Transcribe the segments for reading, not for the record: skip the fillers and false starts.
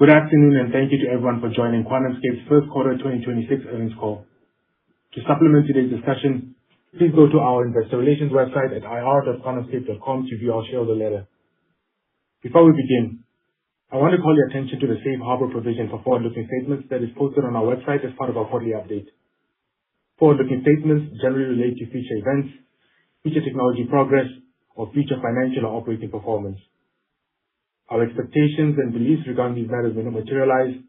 Good afternoon, and thank you to everyone for joining QuantumScape's first quarter 2026 earnings call. To supplement today's discussion, please go to our investor relations website at ir.quantumscape.com to view our shareholder letter. Before we begin, I want to call your attention to the safe harbor provision for forward-looking statements that is posted on our website as part of our quarterly update. Forward-looking statements generally relate to future events, future technology progress, or future financial or operating performance. Our expectations and beliefs regarding these matters may not materialize.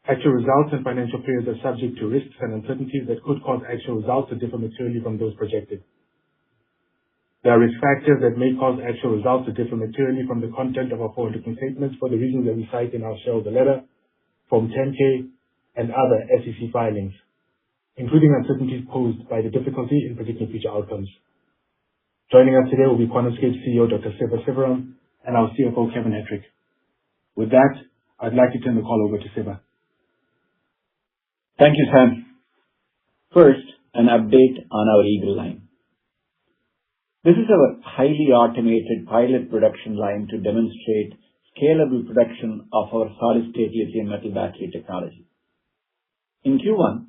Actual results and financial periods are subject to risks and uncertainties that could cause actual results to differ materially from those projected. There are risk factors that may cause actual results to differ materially from the content of our forward-looking statements for the reasons that we cite in our shareholder letter, Form 10-K, and other SEC filings, including uncertainties posed by the difficulty in predicting future outcomes. Joining us today will be QuantumScape CEO Dr. Siva Sivaram and our CFO Kevin Hettrich. With that, I'd like to turn the call over to Siva. Thank you, Sam. First, an update on our Eagle line. This is our highly automated pilot production line to demonstrate scalable production of our solid-state lithium metal battery technology. In Q1,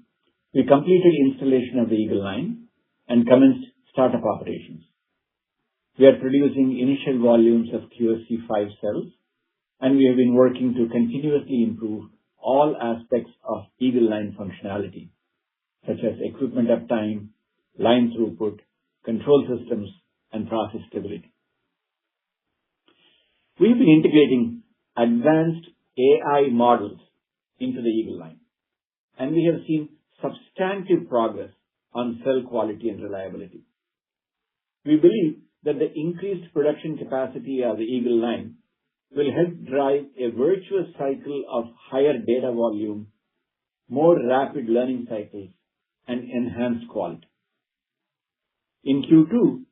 we completed installation of the Eagle line and commenced startup operations. We are producing initial volumes of QSE-5 cells, and we have been working to continuously improve all aspects of Eagle line functionality, such as equipment uptime, line throughput, control systems, and process stability. We've been integrating advanced AI models into the Eagle line, and we have seen substantive progress on cell quality and reliability. We believe that the increased production capacity of the Eagle line will help drive a virtuous cycle of higher data volume, more rapid learning cycles, and enhanced quality. In Q2,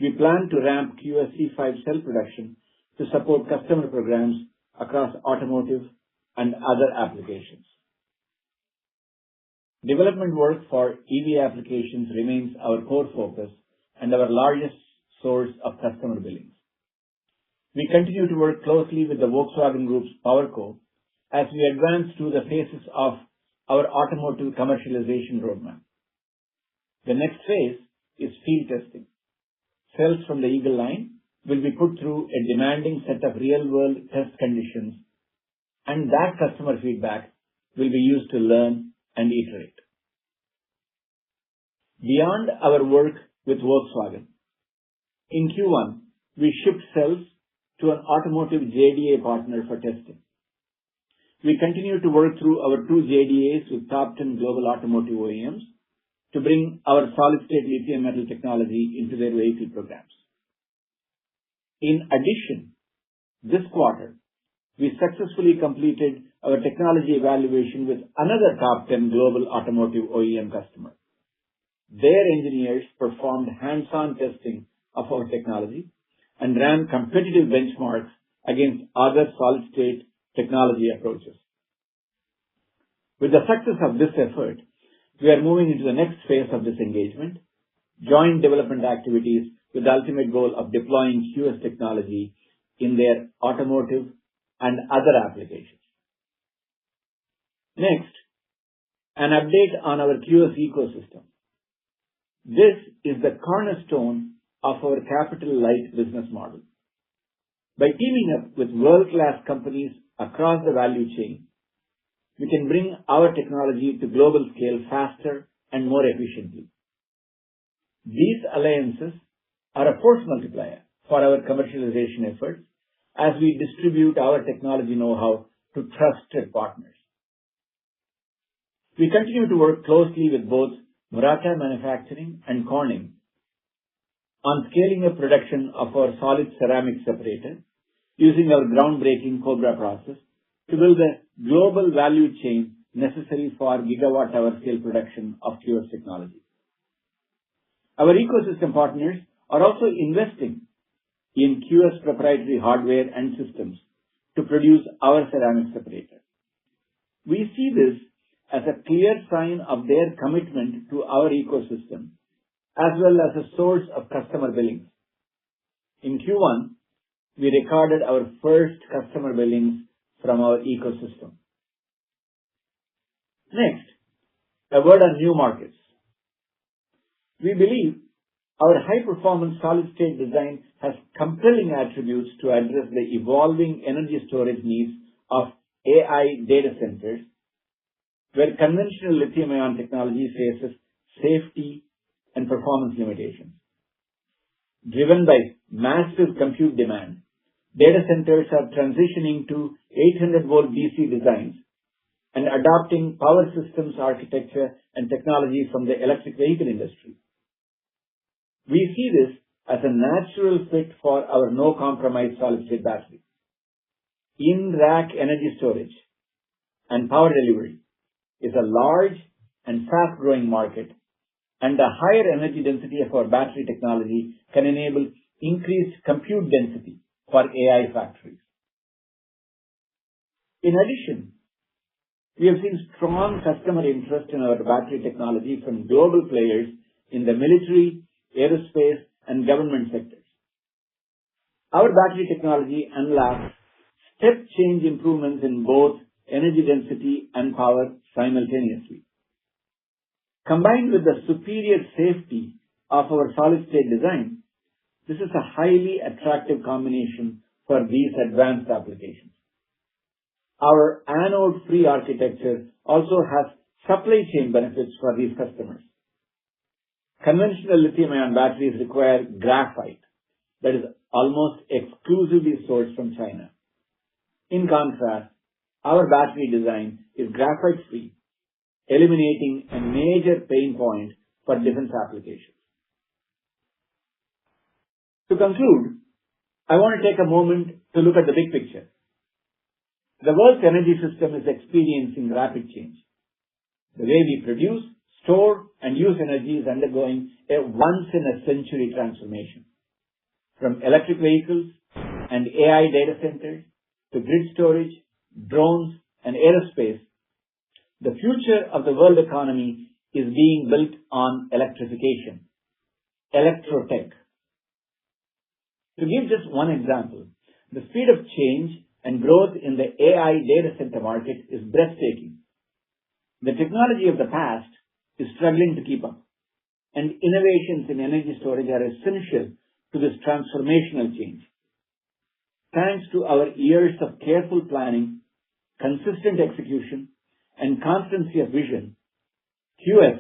we plan to ramp QSE-5 cell production to support customer programs across automotive and other applications. Development work for EV applications remains our core focus and our largest source of customer billings. We continue to work closely with the Volkswagen Group's PowerCo as we advance through the phases of our automotive commercialization roadmap. The next phase is field testing. Cells from the Eagle line will be put through a demanding set of real-world test conditions, and that customer feedback will be used to learn and iterate. Beyond our work with Volkswagen, in Q1, we shipped cells to an automotive JDA partner for testing. We continue to work through our 2 JDAs with top 10 global automotive OEMs to bring our solid-state lithium metal technology into their vehicle programs. In addition, this quarter, we successfully completed our technology evaluation with another top 10 global automotive OEM customer. Their engineers performed hands-on testing of our technology and ran competitive benchmarks against other solid-state technology approaches. With the success of this effort, we are moving into the next phase of this engagement, joint development activities with the ultimate goal of deploying QS technology in their automotive and other applications. Next, an update on our QS ecosystem. This is the cornerstone of our capital-light business model. By teaming up with world-class companies across the value chain, we can bring our technology to global scale faster and more efficiently. These alliances are a force multiplier for our commercialization efforts as we distribute our technology know-how to trusted partners. We continue to work closely with both Murata Manufacturing and Corning on scaling up production of our solid ceramic separator using our groundbreaking Cobra process to build a global value chain necessary for gigawatt-hour scale production of QS technology. Our ecosystem partners are also investing in QS proprietary hardware and systems to produce our ceramic separator. We see this as a clear sign of their commitment to our ecosystem as well as a source of customer billings. In Q1, we recorded our first customer billings from our ecosystem. Next, a word on new markets. We believe our high-performance solid-state design has compelling attributes to address the evolving energy storage needs of AI data centers, where conventional lithium-ion technology faces safety and performance limitations. Driven by massive compute demand, data centers are transitioning to 800-volt DC designs and adopting power systems architecture and technology from the electric vehicle industry. We see this as a natural fit for our no-compromise solid-state battery. In-rack energy storage and power delivery is a large and fast-growing market, and the higher energy density of our battery technology can enable increased compute density for AI factories. In addition, we have seen strong customer interest in our battery technology from global players in the military, aerospace, and government sectors. Our battery technology unlocks step-change improvements in both energy density and power simultaneously. Combined with the superior safety of our solid-state design, this is a highly attractive combination for these advanced applications. Our anode-free architecture also has supply chain benefits for these customers. Conventional lithium-ion batteries require graphite that is almost exclusively sourced from China. In contrast, our battery design is graphite-free, eliminating a major pain point for defense applications. To conclude, I want to take a moment to look at the big picture. The world's energy system is experiencing rapid change. The way we produce, store, and use energy is undergoing a once-in-a-century transformation. From electric vehicles and AI data centers to grid storage, drones, and aerospace, the future of the world economy is being built on electrification, electrotech. To give just one example, the speed of change and growth in the AI data center market is breathtaking. The technology of the past is struggling to keep up, and innovations in energy storage are essential to this transformational change. Thanks to our years of careful planning, consistent execution, and constancy of vision, QS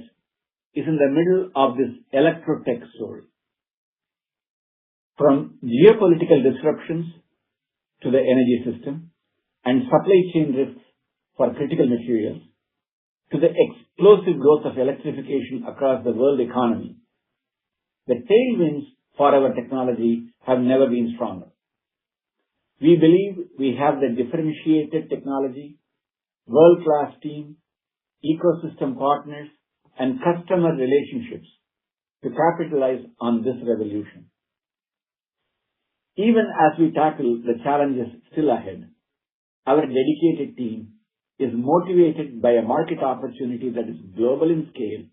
is in the middle of this electrotech story. From geopolitical disruptions to the energy system and supply chain risks for critical materials, to the explosive growth of electrification across the world economy, the tailwinds for our technology have never been stronger. We believe we have the differentiated technology, world-class team, ecosystem partners, and customer relationships to capitalize on this revolution. Even as we tackle the challenges still ahead, our dedicated team is motivated by a market opportunity that is global in scale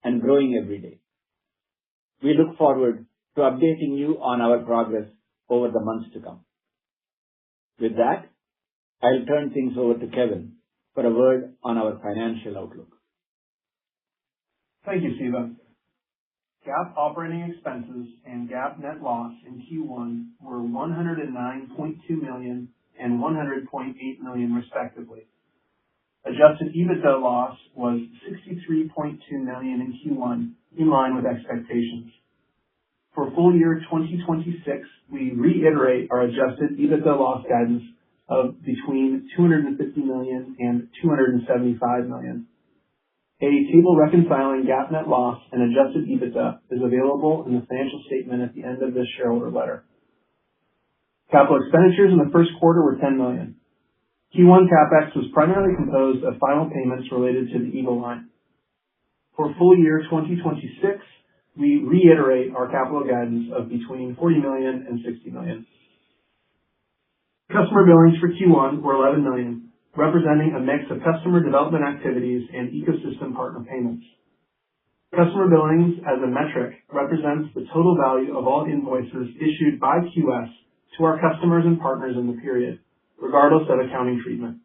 and growing every day. We look forward to updating you on our progress over the months to come. With that, I'll turn things over to Kevin for a word on our financial outlook. Thank you, Siva. GAAP operating expenses and GAAP net loss in Q1 were $109.2 million and $100.8 million respectively. Adjusted EBITDA loss was $63.2 million in Q1, in line with expectations. For full year 2026, we reiterate our adjusted EBITDA loss guidance of between $250 million and $275 million. A table reconciling GAAP net loss and adjusted EBITDA is available in the financial statement at the end of this shareholder letter. Capital expenditures in the first quarter were $10 million. Q1 CapEx was primarily composed of final payments related to the Eagle Line. For full year 2026, we reiterate our capital guidance of between $40 million and $60 million. Customer billings for Q1 were $11 million, representing a mix of customer development activities and ecosystem partner payments. Customer billings as a metric represents the total value of all invoices issued by QS to our customers and partners in the period, regardless of accounting treatment.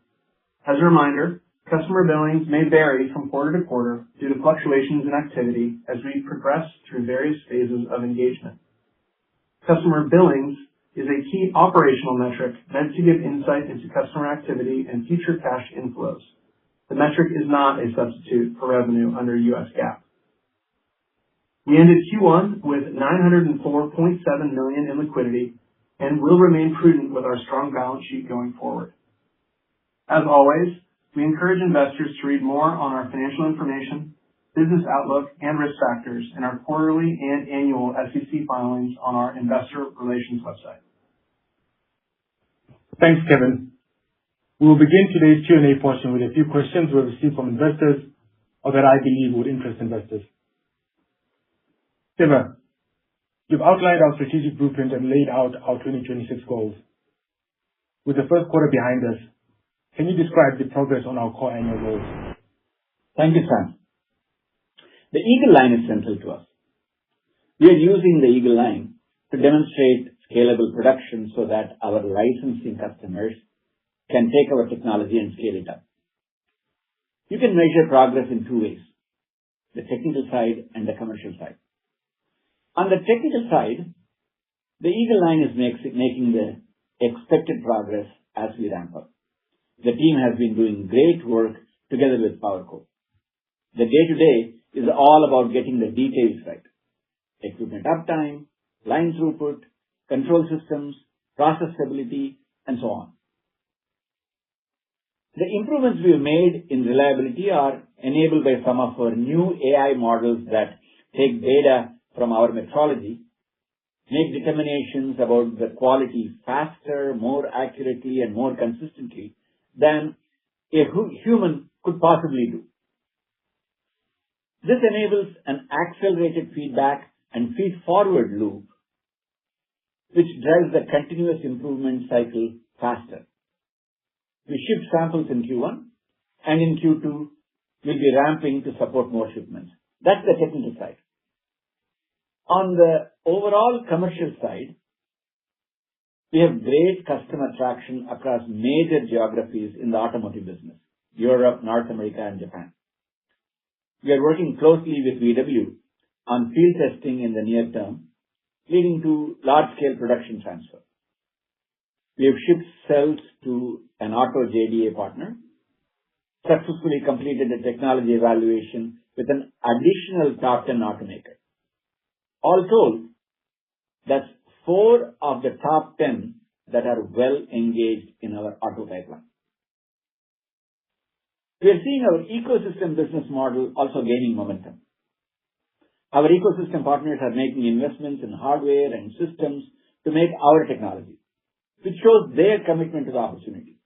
As a reminder, customer billings may vary from quarter to quarter due to fluctuations in activity as we progress through various phases of engagement. Customer billings is a key operational metric meant to give insight into customer activity and future cash inflows. The metric is not a substitute for revenue under U.S. GAAP. We ended Q1 with $904.7 million in liquidity and will remain prudent with our strong balance sheet going forward. As always, we encourage investors to read more on our financial information, business outlook, and risk factors in our quarterly and annual SEC filings on our investor relations website. Thanks, Kevin. We will begin today's Q&A portion with a few questions we received from investors or that I believe would interest investors. Siva, you've outlined our strategic blueprint and laid out our 2026 goals. With the first quarter behind us, can you describe the progress on our core annual goals? Thank you, Sam. The Eagle Line is central to us. We are using the Eagle Line to demonstrate scalable production so that our licensing customers can take our technology and scale it up. You can measure progress in two ways, the technical side and the commercial side. On the technical side, the Eagle Line is making the expected progress as we ramp up. The team has been doing great work together with PowerCo. The day-to-day is all about getting the details right. Equipment uptime, line throughput, control systems, process stability, and so on. The improvements we have made in reliability are enabled by some of our new AI models that take data from our metrology, make determinations about the quality faster, more accurately, and more consistently than a human could possibly do. This enables an accelerated feedback and feed-forward loop, which drives the continuous improvement cycle faster. We shipped samples in Q1, and in Q2, we'll be ramping to support more shipments. That's the technical side. On the overall commercial side, we have great customer traction across major geographies in the automotive business, Europe, North America, and Japan. We are working closely with VW on field testing in the near term, leading to large-scale production transfer. We have shipped cells to an auto JDA partner, successfully completed a technology evaluation with an additional top 10 automaker. All told, that's 4 of the top 10 that are well engaged in our auto pipeline. We are seeing our ecosystem business model also gaining momentum. Our ecosystem partners are making investments in hardware and systems to make our technology, which shows their commitment to the opportunity.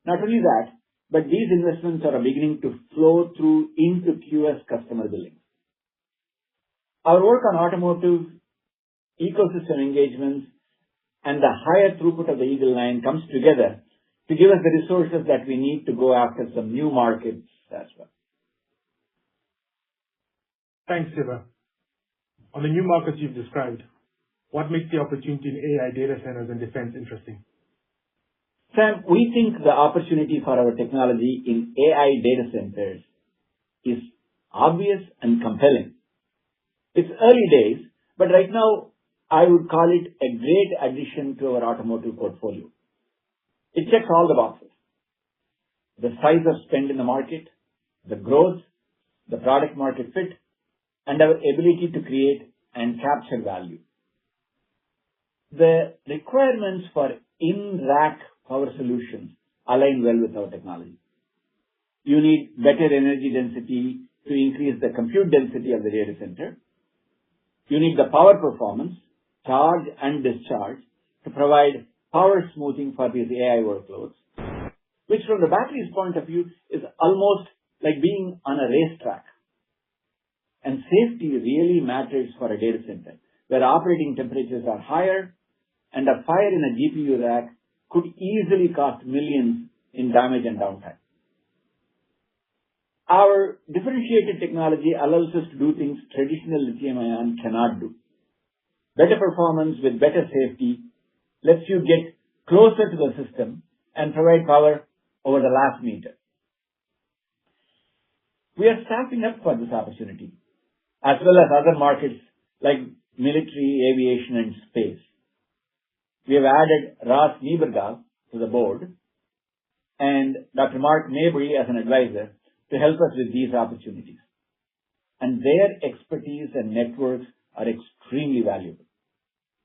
Not only that, but these investments are beginning to flow through into QS customer billings. Our work on automotive ecosystem engagements and the higher throughput of the Eagle Line comes together to give us the resources that we need to go after some new markets as well. Thanks, Siva. On the new markets you've described, what makes the opportunity in AI data centers and defense interesting? Sam, we think the opportunity for our technology in AI data centers is obvious and compelling. It's early days, but right now I would call it a great addition to our automotive portfolio. It checks all the boxes. The size of spend in the market, the growth, the product market fit, and our ability to create and capture value. The requirements for in-rack power solutions align well with our technology. You need better energy density to increase the compute density of the data center. You need the power performance, charge and discharge, to provide power smoothing for these AI workloads, which from the battery's point of view is almost like being on a racetrack. And safety really matters for a data center, where operating temperatures are higher and a fire in a GPU rack could easily cost millions in damage and downtime. Our differentiated technology allows us to do things traditional lithium-ion cannot do. Better performance with better safety lets you get closer to the system and provide power over the last meter. We are staffing up for this opportunity, as well as other markets like military, aviation, and space. We have added Ross Niebergall to the board and Dr. Mark Mabry as an advisor to help us with these opportunities. And their expertise and networks are extremely valuable.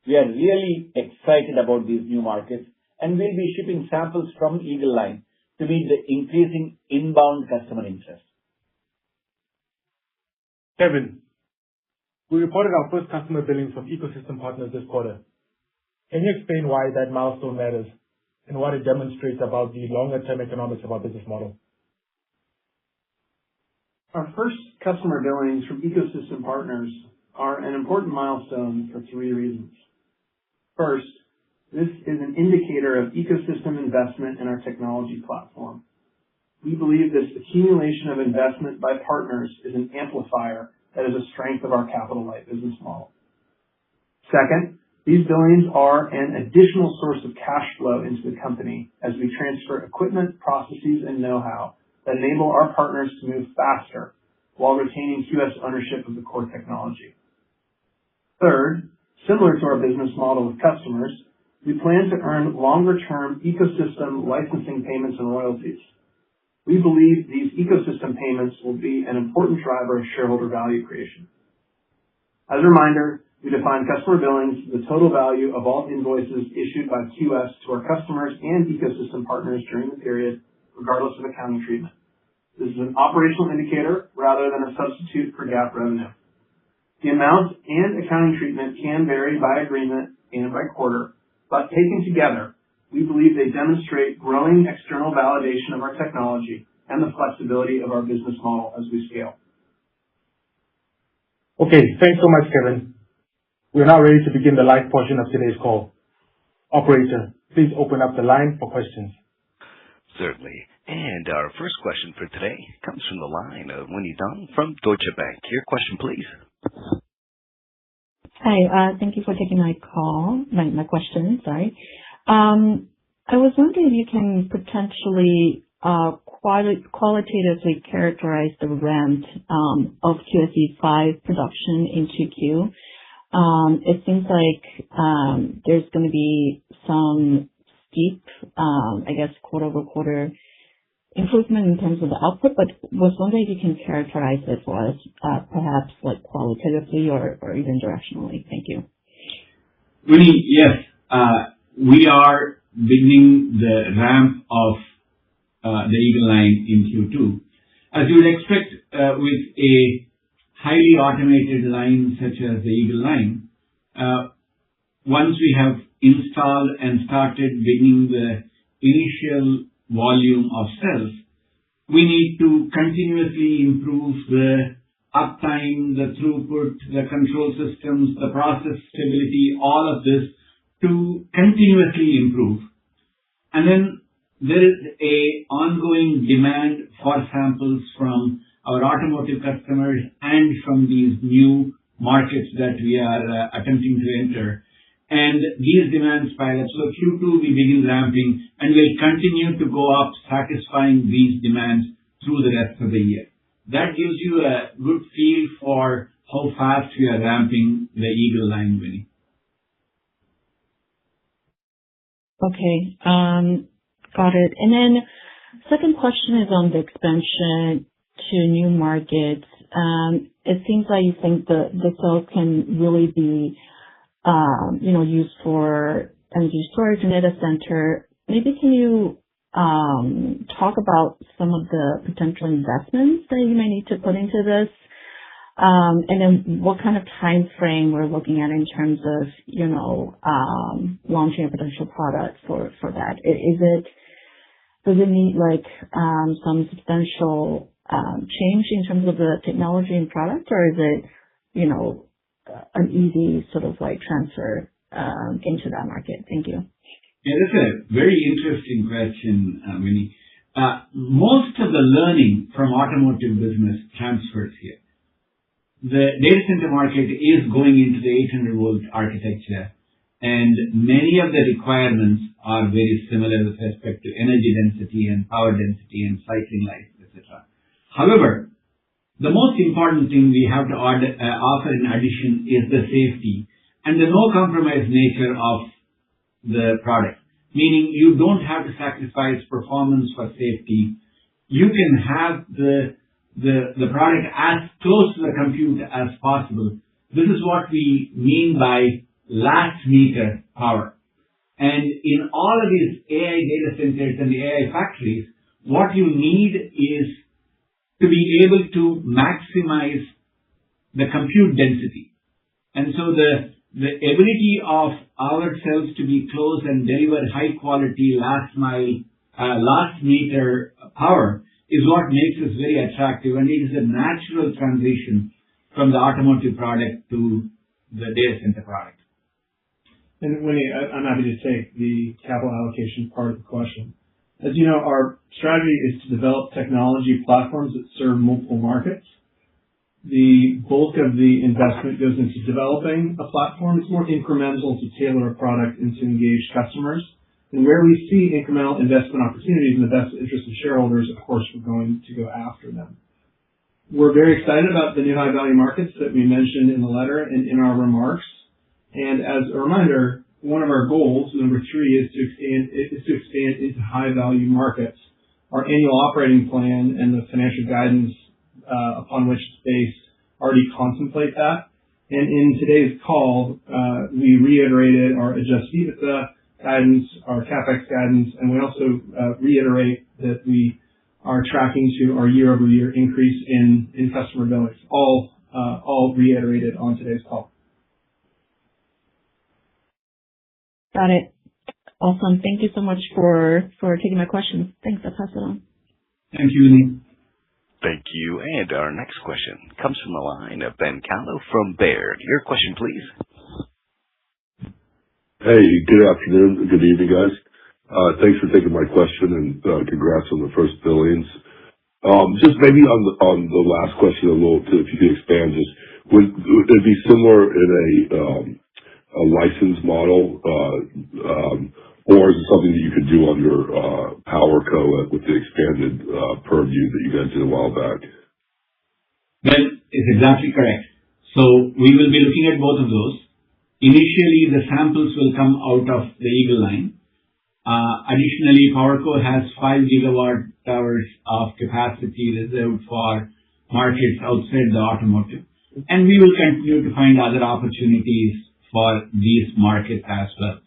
We are really excited about these new markets, and we'll be shipping samples from Eagle Line to meet the increasing inbound customer interest. Kevin, we reported our first customer billings from ecosystem partners this quarter. Can you explain why that milestone matters and what it demonstrates about the longer-term economics of our business model? Our first customer billings from ecosystem partners are an important milestone for 3 reasons. First, this is an indicator of ecosystem investment in our technology platform. We believe this accumulation of investment by partners is an amplifier that is a strength of our capital-light business model. Second, these billings are an additional source of cash flow into the company as we transfer equipment, processes, and know-how that enable our partners to move faster while retaining QS ownership of the core technology. Third, similar to our business model with customers, we plan to earn longer-term ecosystem licensing payments and royalties. We believe these ecosystem payments will be an important driver of shareholder value creation. As a reminder, we define customer billings as the total value of all invoices issued by QS to our customers and ecosystem partners during the period, regardless of accounting treatment. This is an operational indicator rather than a substitute for GAAP revenue. The amount and accounting treatment can vary by agreement and by quarter, but taken together, we believe they demonstrate growing external validation of our technology and the flexibility of our business model as we scale. Okay, thanks so much, Kevin. We are now ready to begin the live portion of today's call. Operator, please open up the line for questions. Certainly. And our first question for today comes from the line of Winnie Dong from Deutsche Bank. Your question, please. Hi, thank you for taking my question, sorry. I was wondering if you can potentially qualitatively characterize the ramp of QSE-5 production in 2Q. It seems like there's going to be some steep, quarter-over-quarter improvement in terms of the output, but was wondering if you can characterize it for us, perhaps like qualitatively or even directionally. Thank you. Winnie, yes. We are beginning the ramp of the Eagle Line in Q2. As you would expect with a highly automated line such as the Eagle Line, once we have installed and started beginning the initial volume of cells, we need to continuously improve the uptime, the throughput, the control systems, the process stability, all of this to continuously improve. And then there is a ongoing demand for samples from our automotive customers and from these new markets that we are attempting to enter. And these demands pile up. So Q2 we begin ramping and will continue to go up, satisfying these demands through the rest of the year. That gives you a good feel for how fast we are ramping the Eagle Line, Winnie. Okay, got it. And then second question is on the expansion to new markets. It seems like you think the cells can really be used for energy storage and data center. Maybe can you talk about some of the potential investments that you may need to put into this? And then what kind of time frame we're looking at in terms of, launching a potential product for that? Does it need some substantial change in terms of the technology and product, or is it, an easy sort of transfer into that market? Thank you. Yeah, that's a very interesting question, Winnie. Most of the learning from automotive business transfers here. The data center market is going into the 800-volt architecture, and many of the requirements are very similar with respect to energy density and power density and cycling life, etc. However, the most important thing we have to offer in addition is the safety and the no compromise nature of the product. Meaning you don't have to sacrifice performance for safety. You can have the product as close to the compute as possible. This is what we mean by last meter power. And in all of these AI data centers and the AI factories, what you need is to be able to maximize the compute density. And so the ability of ourselves to be close and deliver high quality last meter power is what makes us very attractive, and it is a natural transition from the automotive product to the data center product. And Winnie, I'm happy to take the capital allocation part of the question. As you know, our strategy is to develop technology platforms that serve multiple markets. The bulk of the investment goes into developing a platform. It's more incremental to tailor a product and to engage customers. And where we see incremental investment opportunities in the best interest of shareholders, of course, we're going to go after them. We're very excited about the new high-value markets that we mentioned in the letter and in our remarks. And as a reminder, one of our goals, number 3, is to expand into high-value markets. Our annual operating plan and the financial guidance upon which it's based already contemplate that. And in today's call, we reiterated our adjusted EBITDA guidance, our CapEx guidance, and we also reiterate that we are tracking to our year-over-year increase in customer billings, all reiterated on today's call. Got it. Awesome. Thank you so much for taking my questions. Thanks. I'll pass it on. Thank you, Winnie. Thank you. And our next question comes from the line of Ben Kallo from Baird. Your question, please. Hey, good afternoon. Good evening, guys. Thanks for taking my question, and congrats on the first billings. Just maybe on the last question a little, if you could expand, just would it be similar in a license model, or is it something that you could do under PowerCo with the expanded purview that you guys did a while back? Ben, it's exactly correct. So we will be looking at both of those. Initially, the samples will come out of the Eagle Line. Additionally, PowerCo has 5 gigawatt hours of capacity reserved for markets outside the automotive. And we will continue to find other opportunities for these markets as well.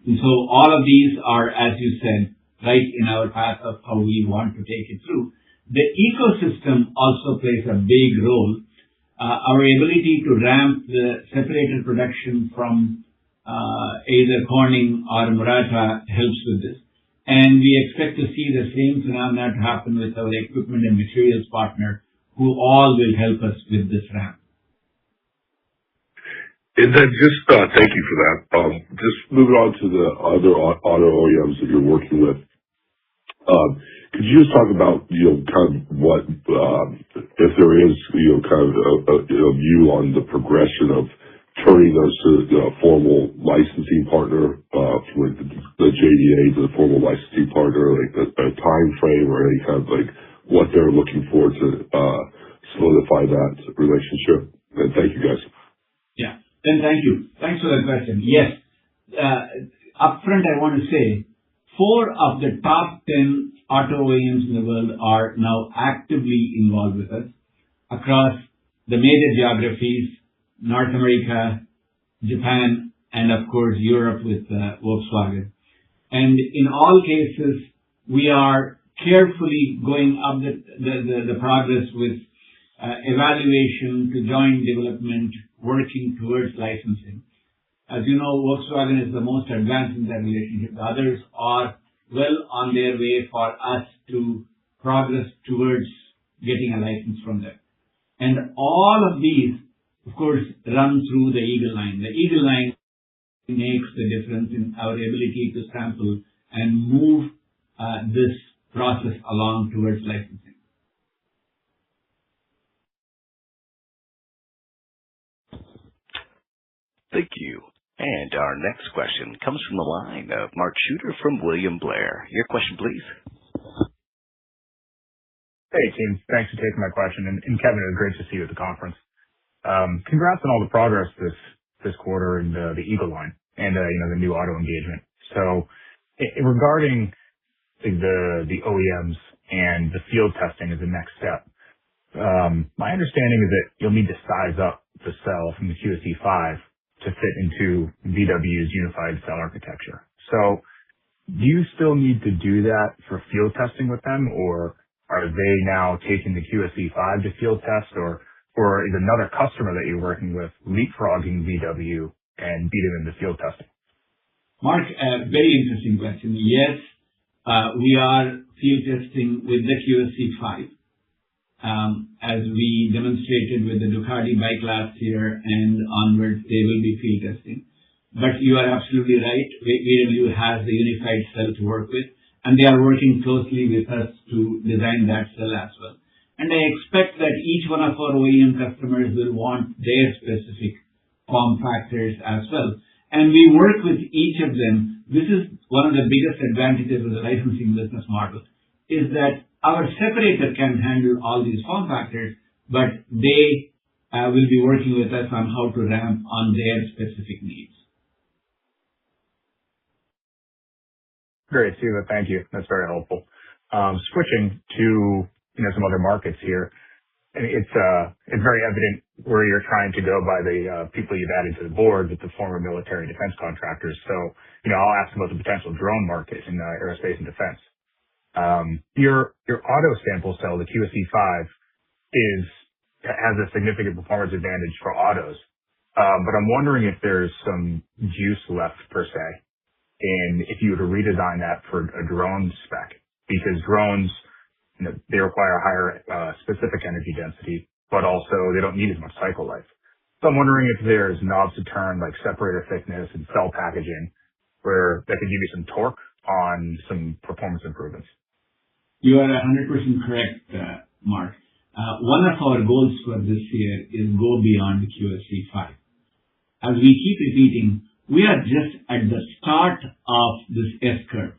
And so all of these are, as you said, right in our path of how we want to take it through. The ecosystem also plays a big role. Our ability to ramp the separated production from either Corning or Murata helps with this. And we expect to see the same phenomena to happen with our equipment and materials partner, who all will help us with this ramp. And then just thank you for that. Just moving on to the other auto OEMs that you're working with. Could you just talk about, kind of what, if there is, kind of a view on the progression of turning those to a formal licensing partner, from the JDA to the formal licensing partner, like a time frame or any kind of like what they're looking for to solidify that relationship? And thank you, guys. Yeah. Then thank you. Thanks for that question. Yes. Upfront, I want to say 4 of the top 10 auto OEMs in the world are now actively involved with us across the major geographies, North America, Japan, and of course Europe with Volkswagen. And in all cases, we are carefully going up the progress with evaluation to joint development, working towards licensing. As you know, Volkswagen is the most advanced in that relationship. The others are well on their way for us to progress towards getting a license from them. And all of these, of course, run through the Eagle Line. The Eagle Line makes the difference in our ability to sample and move this process along towards licensing. Thank you. And our next question comes from the line of Mark Shooter from William Blair. Your question, please. Hey, team. Thanks for taking my question. And Kevin, it was great to see you at the conference. Congrats on all the progress this quarter in the Eagle Line and the new auto engagement. So regarding the OEMs and the field testing as the next step, my understanding is that you'll need to size up the cell from the QSE-5 to fit into VW's unified cell architecture. So do you still need to do that for field testing with them, or are they now taking the QSE-5 to field test, or is another customer that you're working with leapfrogging VW and beating them to field testing? Mark, very interesting question. Yes, we are field testing with the QSE-5. As we demonstrated with the Ducati bike last year and onwards, they will be field testing. But you are absolutely right. VW has the unified cell to work with, and they are working closely with us to design that cell as well. And I expect that each one of our OEM customers will want their specific form factors as well. And we work with each of them. This is one of the biggest advantages of the licensing business model, is that our separator can handle all these form factors, but they will be working with us on how to ramp on their specific needs. Great, Siva. Thank you. That's very helpful. Switching to some other markets here, it's very evident where you're trying to go by the people you've added to the board with the former military defense contractors. So I'll ask about the potential drone market in aerospace and defense. Your auto sample cell, the QSE-5, has a significant performance advantage for autos. But I'm wondering if there's some juice left per se, and if you were to redesign that for a drone spec, because drones, they require higher specific energy density, but also they don't need as much cycle life. So I'm wondering if there's knobs to turn, like separator thickness and cell packaging, where that could give you some torque on some performance improvements. You are 100% correct, Mark. One of our goals for this year is go beyond the QSE-5. As we keep repeating, we are just at the start of this S-curve.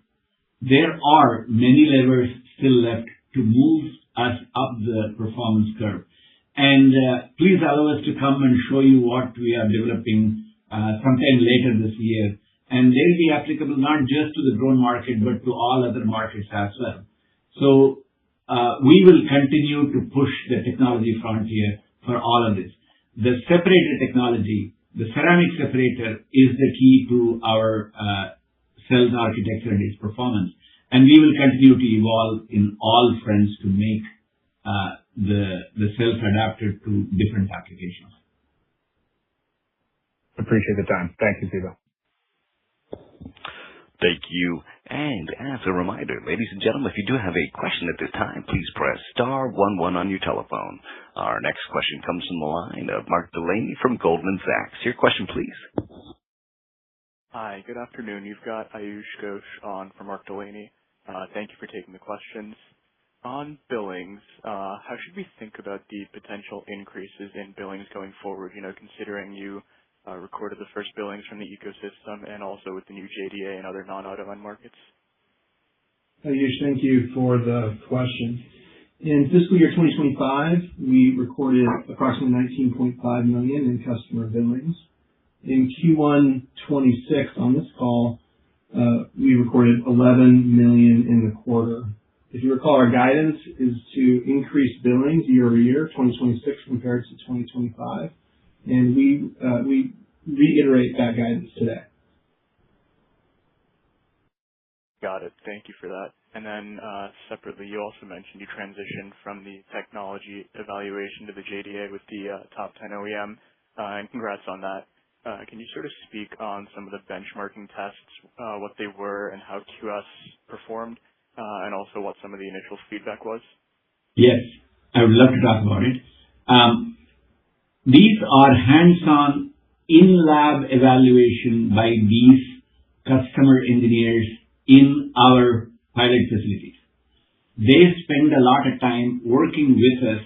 There are many levers still left to move us up the performance curve. And please allow us to come and show you what we are developing sometime later this year. And they'll be applicable not just to the drone market, but to all other markets as well. So we will continue to push the technology frontier for all of this. The separator technology, the ceramic separator, is the key to our cell's architecture and its performance. And we will continue to evolve in all fronts to make the cells adapted to different applications. Appreciate the time. Thank you, Siva. Thank you. And as a reminder, ladies and gentlemen, if you do have a question at this time, please press star 11 on your telephone. Our next question comes from the line of Mark Delaney from Goldman Sachs. Your question, please. Hi, good afternoon. You've got Ayush Ghosh on for Mark Delaney. Thank you for taking the questions. On billings, how should we think about the potential increases in billings going forward, considering you recorded the first billings from the ecosystem and also with the new JDA and other non-auto end markets? Ayush, thank you for the question. In fiscal year 2025, we recorded approximately $19.5 million in customer billings. In Q1 26 on this call, we recorded $11 million in the quarter. If you recall, our guidance is to increase billings year over year, 2026 compared to 2025. And we reiterate that guidance today. Got it. Thank you for that. And then separately, you also mentioned you transitioned from the technology evaluation to the JDA with the top 10 OEM, and congrats on that. Can you sort of speak on some of the benchmarking tests, what they were and how QS performed, and also what some of the initial feedback was? Yes, I would love to talk about it. These are hands-on, in-lab evaluation by these customer engineers in our pilot facilities. They spend a lot of time working with us,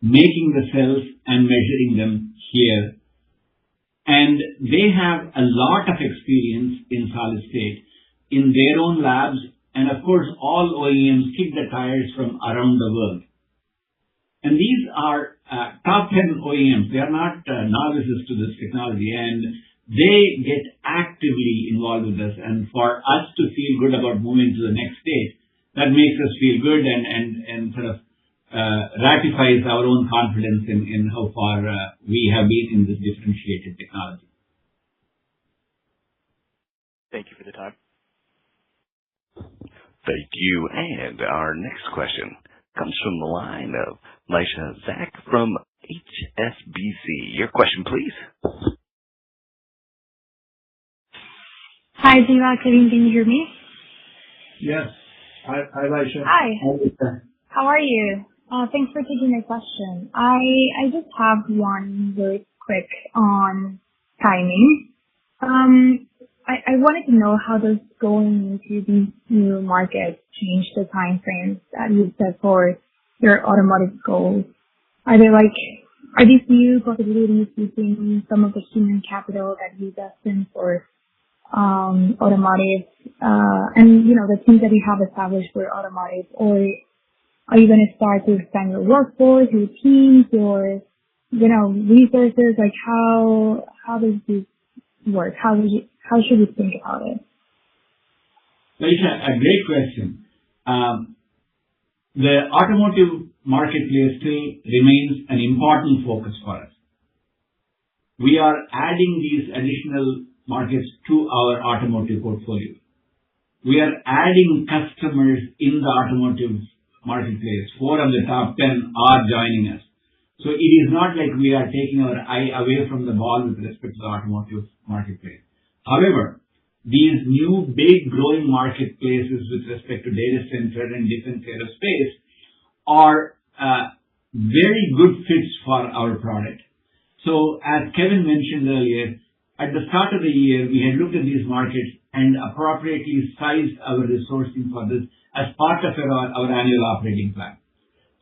making the cells and measuring them here. and they have a lot of experience in solid state in their own labs, and of course, all OEMs kick the tires from around the world. And these are top 10 OEMs. They are not novices to this technology, and they get actively involved with us. And for us to feel good about moving to the next stage, that makes us feel good and sort of ratifies our own confidence in how far we have been in this differentiated technology. Thank you for the time. Thank you. And our next question comes from the line of Laisha Zach from HSBC. Your question, please. Hi, Ziva. Can you hear me? Yes. Hi, Laisha. Hi. How are you? Thanks for taking my question. I just have one very quick on timing. I wanted to know how does going into these new markets change the time frames that you set for your automotive goals? Are these new possibilities using some of the human capital that you destined for automotive and the teams that you have established for automotive, or are you going to start to expand your workforce, your teams, your resources? Like how does this work? How should we think about it? Laisha, a great question. The automotive marketplace still remains an important focus for us. We are adding these additional markets to our automotive portfolio. We are adding customers in the automotive marketplace. 4 of the top 10 are joining us. So it is not like we are taking our eye away from the ball with respect to the automotive marketplace. However, these new big growing marketplaces with respect to data center and defense aerospace are very good fits for our product. So as Kevin mentioned earlier, at the start of the year, we had looked at these markets and appropriately sized our resourcing for this as part of our annual operating plan.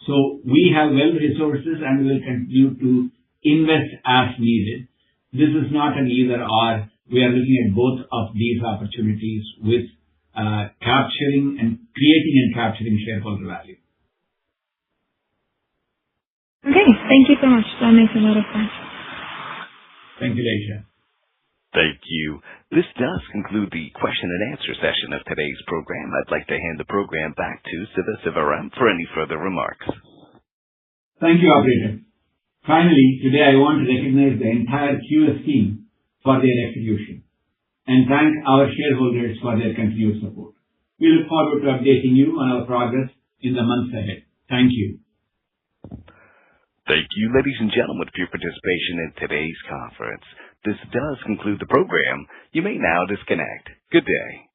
So we have resources and will continue to invest as needed. This is not an either or. We are looking at both of these opportunities with creating and capturing shareholder value. Okay, thank you so much. That makes a lot of sense. Thank you, Laisha. Thank you. This does conclude the question and answer session of today's program. I'd like to hand the program back to Siva Sivaram for any further remarks. Thank you, operator. Finally, today I want to recognize the entire QS team for their execution and thank our shareholders for their continued support. We look forward to updating you on our progress in the months ahead. Thank you. Thank you, ladies and gentlemen, for your participation in today's conference. This does conclude the program. You may now disconnect. Good day.